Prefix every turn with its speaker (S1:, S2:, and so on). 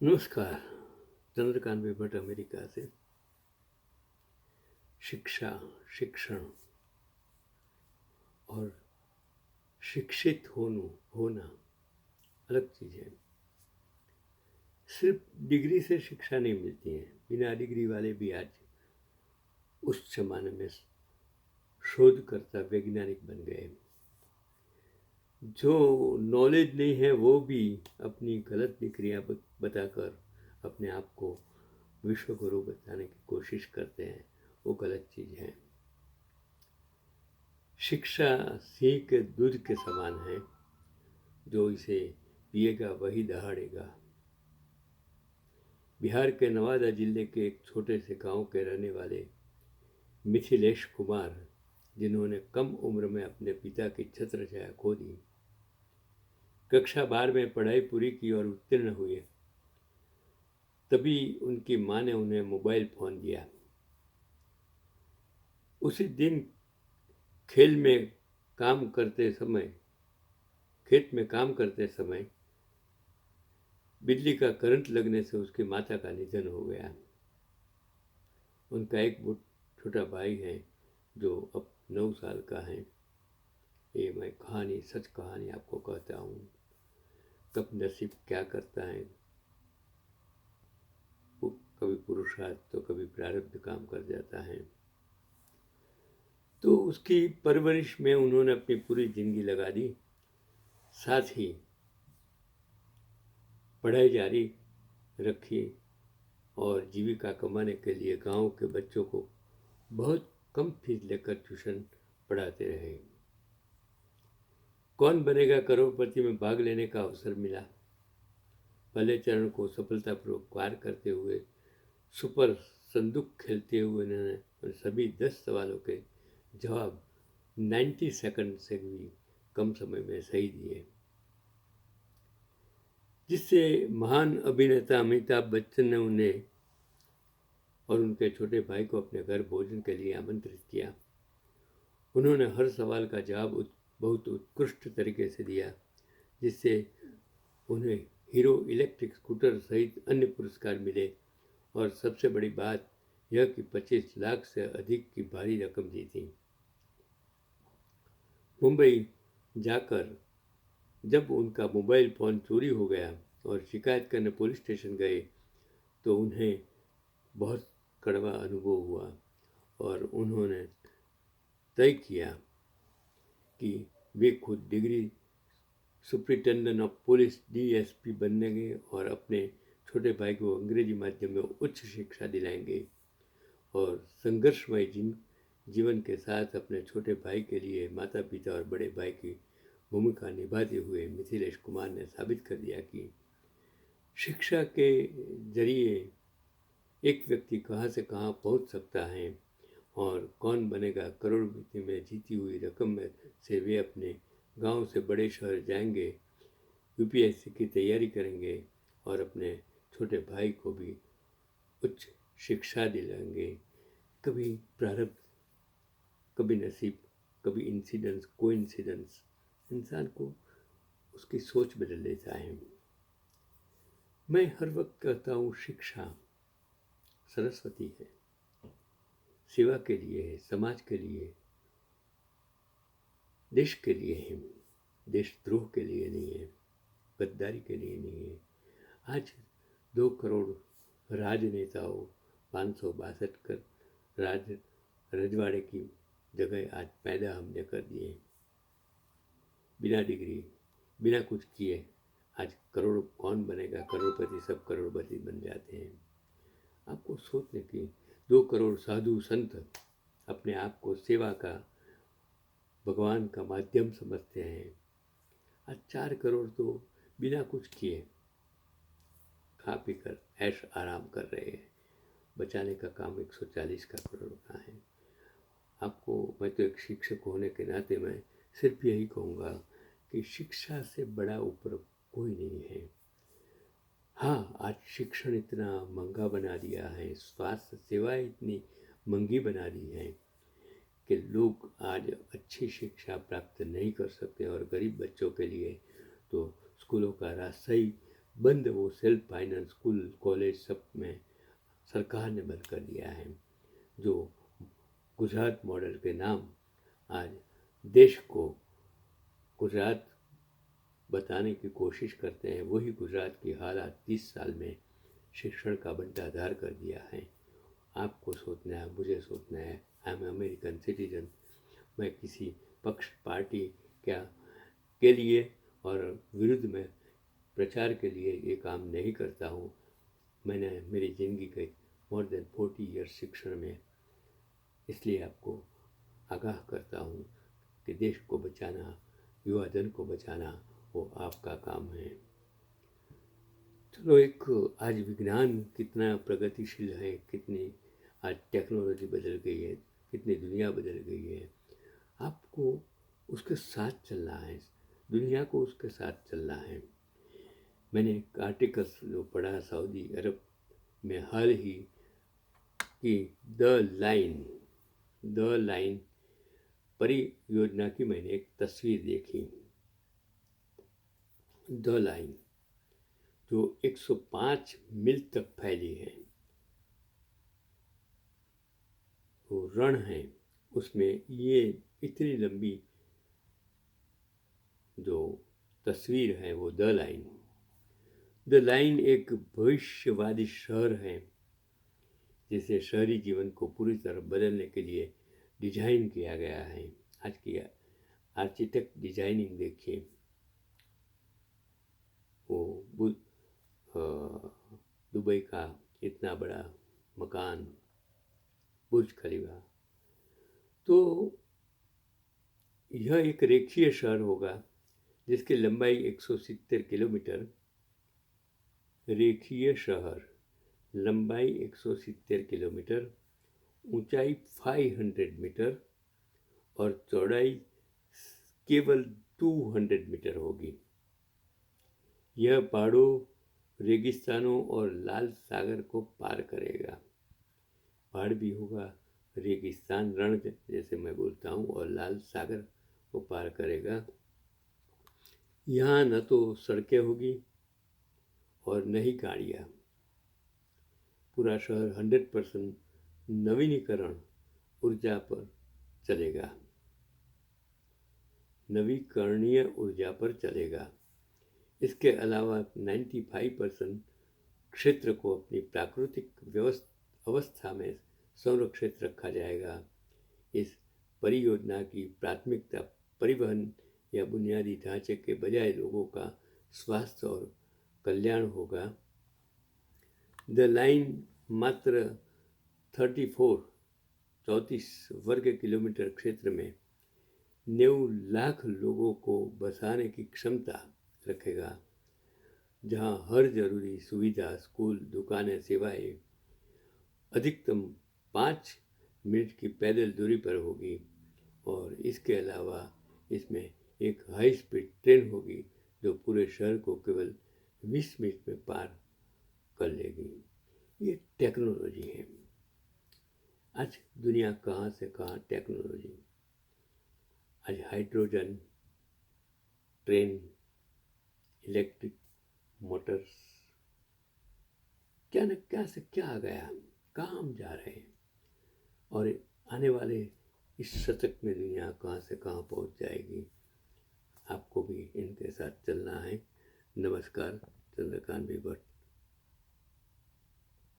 S1: नमस्कार। चंद्रकांत भट्ट अमेरिका से। शिक्षा, शिक्षण और शिक्षित होना अलग चीज़ है। सिर्फ डिग्री से शिक्षा नहीं मिलती है। बिना डिग्री वाले भी आज उस जमाने में शोधकर्ता वैज्ञानिक बन गए। जो नॉलेज नहीं है वो भी अपनी गलत डिग्रियां बताकर अपने आप को विश्व गुरु बताने की कोशिश करते हैं। वो गलत चीज़ है। शिक्षा सिंह के दूध के समान है। जो इसे पिएगा वही दहाड़ेगा। बिहार के नवादा जिले के एक छोटे से गांव के रहने वाले मिथिलेश कुमार, जिन्होंने कम उम्र में अपने पिता की छत्र छाया खो दी, कक्षा 12 में पढ़ाई पूरी की और उत्तीर्ण हुए, तभी उनकी मां ने उन्हें मोबाइल फोन दिया। उसी दिन खेल में काम करते समय खेत में काम करते समय बिजली का करंट लगने से उसकी माता का निधन हो गया। उनका एक छोटा भाई है जो अब 9 साल का है। ये मैं कहानी, सच कहानी आपको कहता हूँ। कब नसीब क्या करता है, वो कभी पुरुषार्थ तो कभी प्रारब्ध काम कर जाता है। तो उसकी परवरिश में उन्होंने अपनी पूरी जिंदगी लगा दी। साथ ही पढ़ाई जारी रखी और जीविका कमाने के लिए गांव के बच्चों को बहुत कम फीस लेकर ट्यूशन पढ़ाते रहे। कौन बनेगा करोड़पति में भाग लेने का अवसर मिला। पहले चरण को सफलतापूर्वक पार करते हुए सुपर संदूक खेलते हुए उन्होंने सभी 10 सवालों के जवाब 90 सेकंड से भी कम समय में सही दिए, जिससे महान अभिनेता अमिताभ बच्चन ने उन्हें और उनके छोटे भाई को अपने घर भोजन के लिए आमंत्रित किया। उन्होंने हर सवाल का जवाब बहुत उत्कृष्ट तरीके से दिया, जिससे उन्हें हीरो इलेक्ट्रिक स्कूटर सहित अन्य पुरस्कार मिले और सबसे बड़ी बात यह कि 25 लाख से अधिक की भारी रकम दी थी। मुंबई जाकर जब उनका मोबाइल फ़ोन चोरी हो गया और शिकायत करने पुलिस स्टेशन गए तो उन्हें बहुत कड़वा अनुभव हुआ और उन्होंने तय किया कि वे खुद degree superintendent of police DSP बनेंगे और अपने छोटे भाई को अंग्रेजी माध्यम में उच्च शिक्षा दिलाएंगे। और संघर्षमय जीवन के साथ अपने छोटे भाई के लिए माता पिता और बड़े भाई की भूमिका निभाते हुए मिथिलेश कुमार ने साबित कर दिया कि शिक्षा के जरिए एक व्यक्ति कहाँ से कहाँ पहुँच सकता है और कौन बनेगा करोड़पति में जीती हुई रकम में से वे अपने गांव से बड़े शहर जाएंगे, UPSC की तैयारी करेंगे और अपने छोटे भाई को भी उच्च शिक्षा दिलाएंगे। कभी प्रारब्ध, कभी नसीब, कभी इंसिडेंस, कोइंसिडेंस इंसान को उसकी सोच बदल देता है। मैं हर वक्त कहता हूँ शिक्षा सरस्वती है, सेवा के लिए है, समाज के लिए, देश के लिए है, देशद्रोह के लिए नहीं है, गद्दारी के लिए नहीं है। आज 2 करोड़ राजनेताओं 562 कर रजवाड़े की जगह आज पैदा हमने कर दिए। बिना डिग्री, बिना कुछ किए आज करोड़ कौन बनेगा करोड़पति, सब करोड़पति बन जाते हैं। आपको सोचने की 2 करोड़ साधु संत अपने आप को सेवा का, भगवान का माध्यम समझते हैं। आज 4 करोड़ तो बिना कुछ किए खा पी कर ऐश आराम कर रहे हैं। बचाने का काम 140 का करोड़ का है। आपको, मैं तो एक शिक्षक होने के नाते मैं सिर्फ यही कहूँगा कि शिक्षा से बड़ा ऊपर कोई नहीं है। हाँ, आज शिक्षण इतना महंगा बना दिया है, स्वास्थ्य सेवाएं इतनी महंगी बना दी हैं कि लोग आज अच्छी शिक्षा प्राप्त नहीं कर सकते और गरीब बच्चों के लिए तो स्कूलों का रास्ता ही बंद वो सेल्फ फाइनेंस स्कूल कॉलेज सब में सरकार ने बंद कर दिया है। जो गुजरात मॉडल के नाम आज देश को गुजरात बताने की कोशिश करते हैं, वही गुजरात की हालात 30 साल में शिक्षण का बंटाधार कर दिया है। आपको सोचना है, मुझे सोचना है। I am American citizen. मैं किसी पक्ष पार्टी क्या के लिए और विरुद्ध में प्रचार के लिए ये काम नहीं करता हूँ। मैंने मेरी ज़िंदगी के मोर देन 40 ईयर्स शिक्षण में, इसलिए आपको आगाह करता हूँ कि देश को बचाना, युवा धन को बचाना वो आपका काम है। चलो, एक आज विज्ञान कितना प्रगतिशील है, कितनी आज टेक्नोलॉजी बदल गई है, कितनी दुनिया बदल गई है। आपको उसके साथ चलना है, दुनिया को उसके साथ चलना है। मैंने एक आर्टिकल जो पढ़ा सऊदी अरब में हाल ही कि द लाइन परियोजना की मैंने एक तस्वीर देखी। द लाइन जो 105 मील तक फैली है, वो रण है, उसमें ये इतनी लंबी जो तस्वीर है वो द लाइन एक भविष्यवादी शहर है, जिसे शहरी जीवन को पूरी तरह बदलने के लिए डिजाइन किया गया है। आज की आर्किटेक्ट डिजाइनिंग देखिए, वो दुबई का इतना बड़ा मकान, बुर्ज खलीफा। तो यह एक रेखीय शहर होगा जिसकी लंबाई 170 किलोमीटर, रेखीय शहर, लंबाई 170 किलोमीटर, ऊंचाई 500 मीटर और चौड़ाई केवल 200 मीटर होगी। यह पहाड़ों, रेगिस्तानों और लाल सागर को पार करेगा। पहाड़ भी होगा, रेगिस्तान, रण जैसे मैं बोलता हूँ, और लाल सागर को पार करेगा। यहाँ न तो सड़कें होगी और न ही गाड़ियाँ। पूरा शहर 100% नवीनीकरण ऊर्जा पर चलेगा, नवीकरणीय ऊर्जा पर चलेगा। इसके अलावा 95% क्षेत्र को अपनी प्राकृतिक अवस्था में संरक्षित रखा जाएगा। इस परियोजना की प्राथमिकता परिवहन या बुनियादी ढांचे के बजाय लोगों का स्वास्थ्य और कल्याण होगा। द लाइन मात्र 34 वर्ग किलोमीटर क्षेत्र में 90 लाख लोगों को बसाने की क्षमता रखेगा, जहां हर जरूरी सुविधा, स्कूल, दुकानें, सेवाएं अधिकतम 5 मिनट की पैदल दूरी पर होगी। और इसके अलावा इसमें एक हाई स्पीड ट्रेन होगी जो पूरे शहर को केवल 20 मिनट में पार कर लेगी। ये टेक्नोलॉजी है। आज दुनिया कहाँ से कहाँ टेक्नोलॉजी। आज हाइड्रोजन ट्रेन, इलेक्ट्रिक मोटर्स, क्या न क्या से क्या आ गया, कहाँ हम जा रहे हैं। और आने वाले इस शतक में दुनिया कहाँ से कहाँ पहुँच जाएगी। आपको भी इनके साथ चलना है। नमस्कार, चंद्रकांत भी भट्ट।